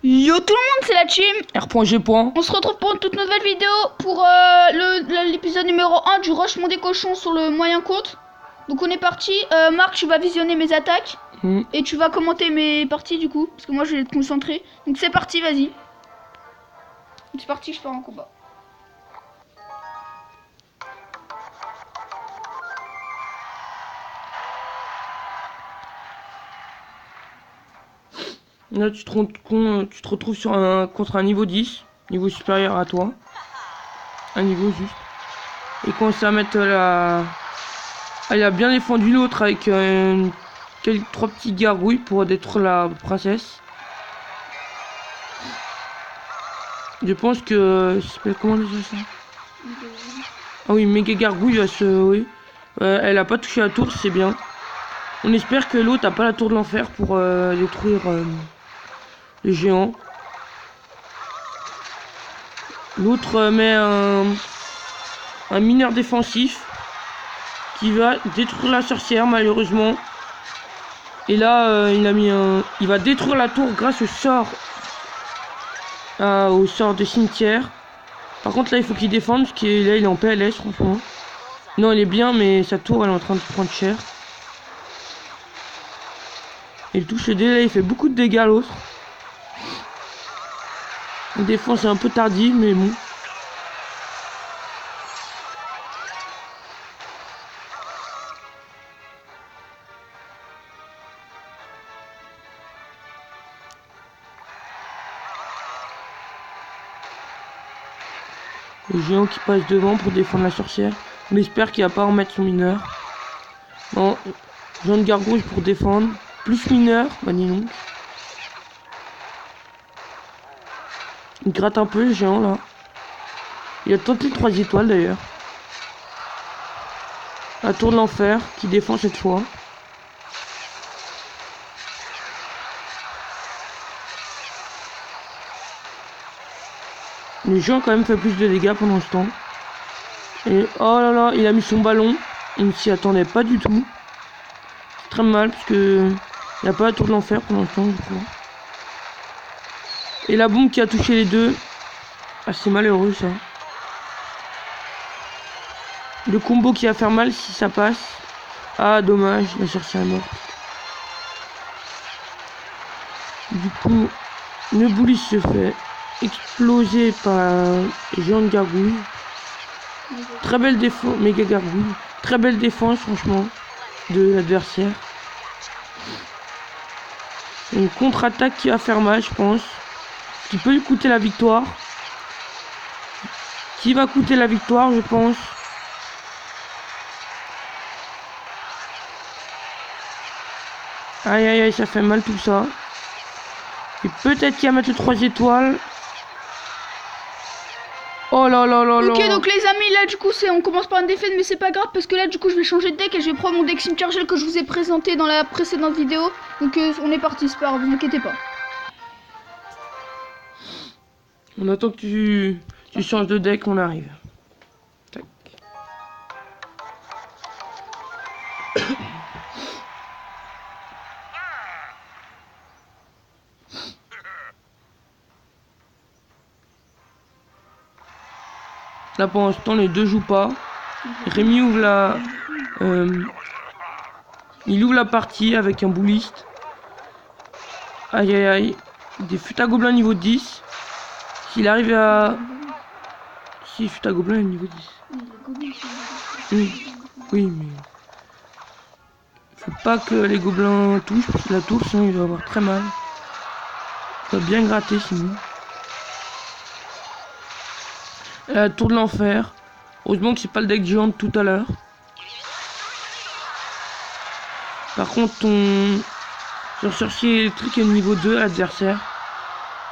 Yo tout le monde, c'est la team. R.G. On se retrouve pour une toute nouvelle vidéo pour l'épisode numéro 1 du rushement des cochons sur le moyen compte. Donc on est parti. Marc, tu vas visionner mes attaques et tu vas commenter mes parties du coup, parce que moi je vais être concentré. Donc c'est parti, vas-y. C'est parti, je pars en combat. Là, tu te retrouves contre un niveau 10, niveau supérieur à toi. Un niveau juste. Et commence à mettre la... Ah, il a bien défendu l'autre avec trois petits gargouilles pour détruire la princesse. Je pense que... ça s'appelle comment déjà ça? Ah oui, méga gargouille va se... Oui. Elle a pas touché la tour, c'est bien. On espère que l'autre a pas la tour de l'enfer pour détruire les géants. L'autre met un mineur défensif qui va détruire la sorcière malheureusement. Et là il a mis il va détruire la tour grâce au sort de cimetière. Par contre là il faut qu'il défende parce qu'il là il est en PLS franchement. Non il est bien mais sa tour elle est en train de prendre cher. Et il touche le dé, là il fait beaucoup de dégâts l'autre. La défense est un peu tardive mais bon. Le géant qui passe devant pour défendre la sorcière. On espère qu'il va pas en mettre son mineur. Non, géant de gargouille pour défendre. Plus mineur, bah dis donc. Il gratte un peu le géant là. Il a tenté 3 étoiles d'ailleurs. La tour de l'enfer qui défend cette fois. Le géant quand même fait plus de dégâts pendant ce temps. Et oh là là, il a mis son ballon. Il ne s'y attendait pas du tout. C'est très mal parce que il n'y a pas la tour de l'enfer pendant ce temps du coup. Et la bombe qui a touché les deux. Ah c'est malheureux ça. Le combo qui va faire mal si ça passe. Ah dommage, la sorcière est morte. Du coup, le bully se fait exploser par un géant de gargouille. Très belle défense, méga gargouille. Très belle défense franchement de l'adversaire. Une contre-attaque qui va faire mal je pense. Qui peut lui coûter la victoire. Qui va coûter la victoire je pense. Aïe aïe aïe, ça fait mal tout ça. Et peut-être qu'il va mettre le 3 étoiles. Oh là là là là. Ok, donc les amis, là du coup on commence par une défaite, mais c'est pas grave parce que là du coup je vais changer de deck et je vais prendre mon deck cimetière gel que je vous ai présenté dans la précédente vidéo. Donc on est parti, c'est pas grave, vous inquiétez pas. On attend que tu changes de deck, on arrive. Tac. Là pour l'instant les deux jouent pas. Rémi ouvre il ouvre la partie avec un bouliste. Aïe aïe aïe. Des fûts à gobelins niveau 10. S'il arrive à... Si fût à gobelins niveau 10. Oui mais... Faut pas que les gobelins touchent parce que la tour sinon il va avoir très mal. Il va bien gratter sinon. La tour de l'enfer. Heureusement que c'est pas le deck géant de tout à l'heure. Par contre ton sorcier électrique est niveau 2 à l'adversaire.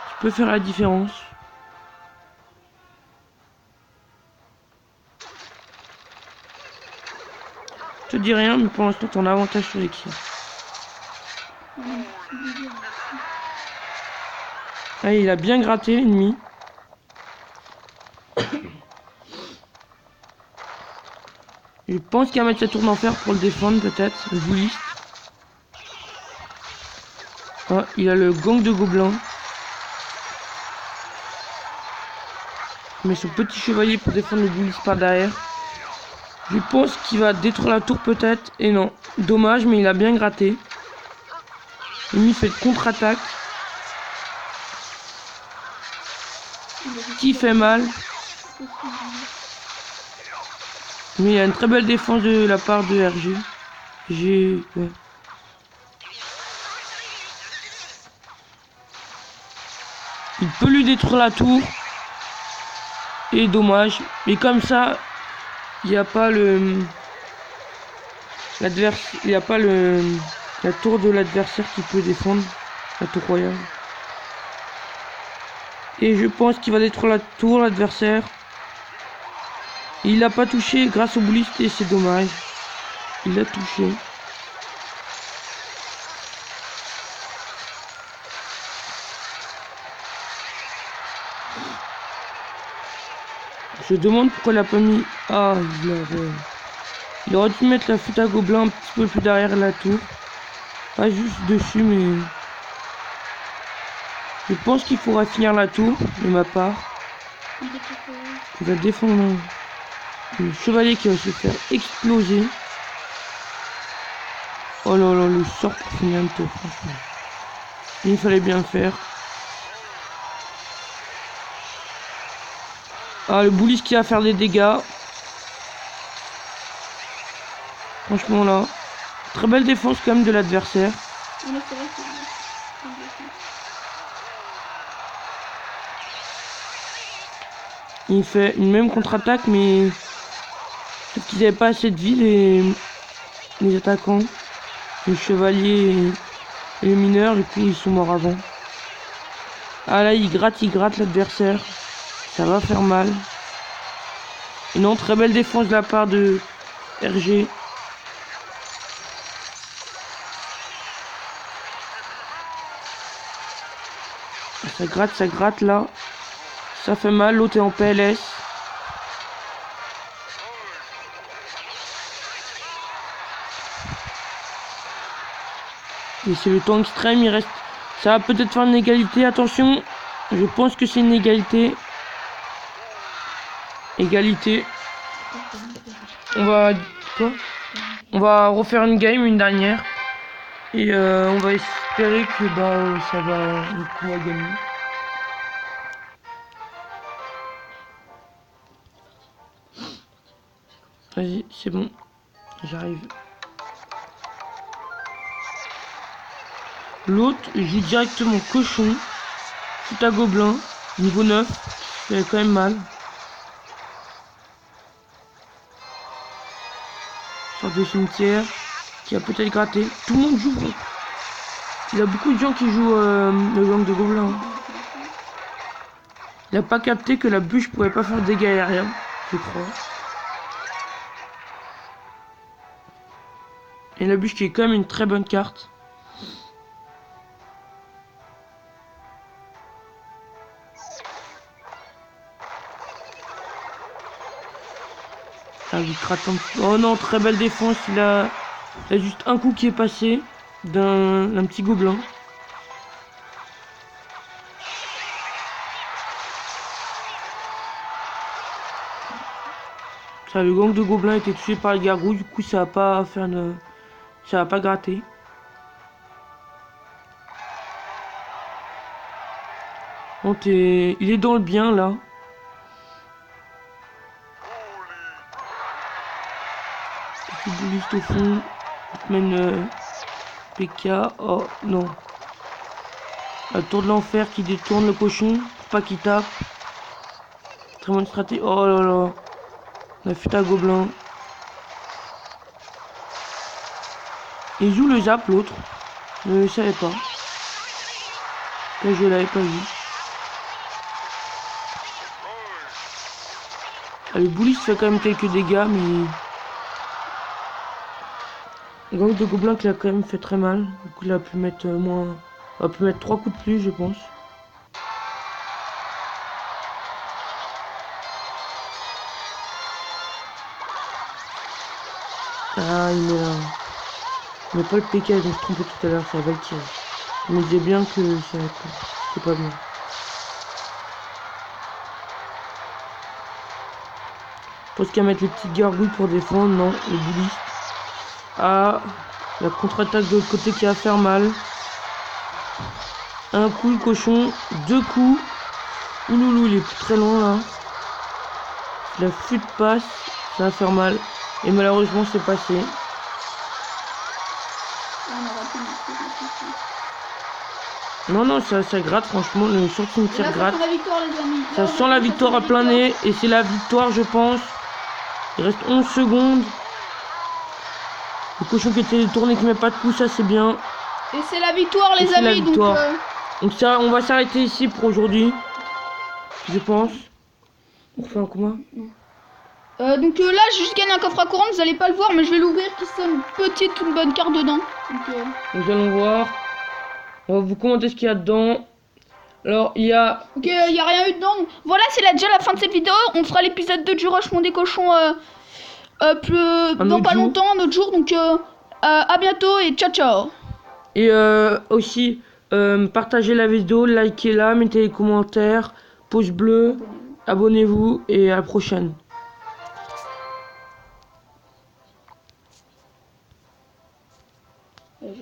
Tu peux faire la différence. Je te dis rien mais pour l'instant t'en as avantage sur l'équipe. Ah, il a bien gratté l'ennemi. Je pense qu'il va mettre sa tour d'enfer pour le défendre peut-être, le bouliste. Ah, il a le gang de gobelins. Il met son petit chevalier pour défendre le Bullis par derrière. Je pense qu'il va détruire la tour peut-être. Et non. Dommage, mais il a bien gratté. Il fait de contre-attaque. Qui fait mal. Mais il y a une très belle défense de la part de RG. Ouais. Il peut lui détruire la tour. Et dommage. Mais comme ça, il n'y a pas le... L'adversaire... Il n'y a pas le... La tour de l'adversaire qui peut défendre. La tour royale. Et je pense qu'il va détruire la tour, l'adversaire. Il l'a pas touché grâce au bouliste et c'est dommage. Il l'a touché. Je demande pourquoi il a pas mis... Ah, il aurait dû mettre la flûte à gobelin un petit peu plus derrière la tour. Pas juste dessus, mais... Je pense qu'il faudra finir la tour, de ma part. Il va défendre le chevalier qui va se faire exploser. Oh là là, le sort pour finir une tour, franchement. Il fallait bien le faire. Ah, le Bullis qui va faire des dégâts. Franchement là. Très belle défense quand même de l'adversaire. Il fait une même contre-attaque, mais peut-être qu'ils n'avaient pas assez de vie, les attaquants. Le chevalier et le mineur, du coup ils sont morts avant. Ah là, il gratte l'adversaire. Ça va faire mal. Et non, très belle défense de la part de RG. Ça gratte là. Ça fait mal, l'autre est en PLS. Et c'est le temps extrême, il reste... Ça va peut-être faire une égalité, attention. Je pense que c'est une égalité. Égalité. On va... Quoi? On va refaire une game, une dernière. Et on va espérer que ça va... On va gagner. Vas-y, c'est bon. J'arrive. L'autre joue directement cochon. Flûte à gobelin. Niveau 9. Ça fait quand même mal. Sort de cimetière. Qui a peut-être gratté. Tout le monde joue. Il y a beaucoup de gens qui jouent le gang de gobelins. Il n'a pas capté que la bûche pouvait pas faire de dégâts aériens. Je crois. Et la bûche qui est quand même une très bonne carte. Ah, il gratte un petit... Oh non, très belle défense. Il a juste un coup qui est passé d'un petit gobelin. Ça, le gang de gobelins a été tué par le gargouille. Du coup, ça va pas faire de... Ça va pas gratter. Bon, il est dans le bien là. Petit bouliste au fond. Mène PK. Oh non. La tour de l'enfer qui détourne le cochon pour pas qu'il tape. Très bonne stratégie. Oh là là. La flûte à gobelin. Il joue le zap l'autre. Je ne le savais pas. Là, je l'avais pas vu. Ah, le Bullis fait quand même quelques dégâts, mais... Le gang de gobelins qui l'a quand même fait très mal. Du coup, il a pu mettre moins... Il a pu mettre 3 coups de plus, je pense. Ah, il met là... Il met pas le PK, je me suis trompé tout à l'heure, ça va le tirer. Je me disais bien que c'était pas bien. pense qu'à mettre les petites gargouilles pour défendre. Non, les boulistes. Ah, la contre-attaque de l'autre côté qui va faire mal. Un coup le cochon, 2 coups. Ouloulou, il est plus très loin là. La flûte passe, ça va faire mal. Et malheureusement c'est passé. Non, non, ça gratte, franchement, le sur le cimetière gratte. Ça sent la victoire à plein nez, et c'est la victoire, je pense. Il reste 11 secondes. Le cochon qui était détourné, qui met pas de coup, ça c'est bien. Et c'est la victoire, les amis, donc ça, on va s'arrêter ici pour aujourd'hui, je pense. On refait un combat. Donc là, j'ai juste gagné un coffre à couronne, vous allez pas le voir, mais je vais l'ouvrir, qui sonne une bonne carte dedans. Nous allons voir. On va vous commenter ce qu'il y a dedans. Alors, il y a... Ok, il n'y a rien eu dedans. Voilà, c'est déjà la fin de cette vidéo. On fera l'épisode 2 du Rushmont des cochons dans pas longtemps, un autre jour. Donc, à bientôt et ciao, ciao. Et aussi, partagez la vidéo, likez-la, mettez les commentaires, pouce bleu, abonnez-vous et à la prochaine.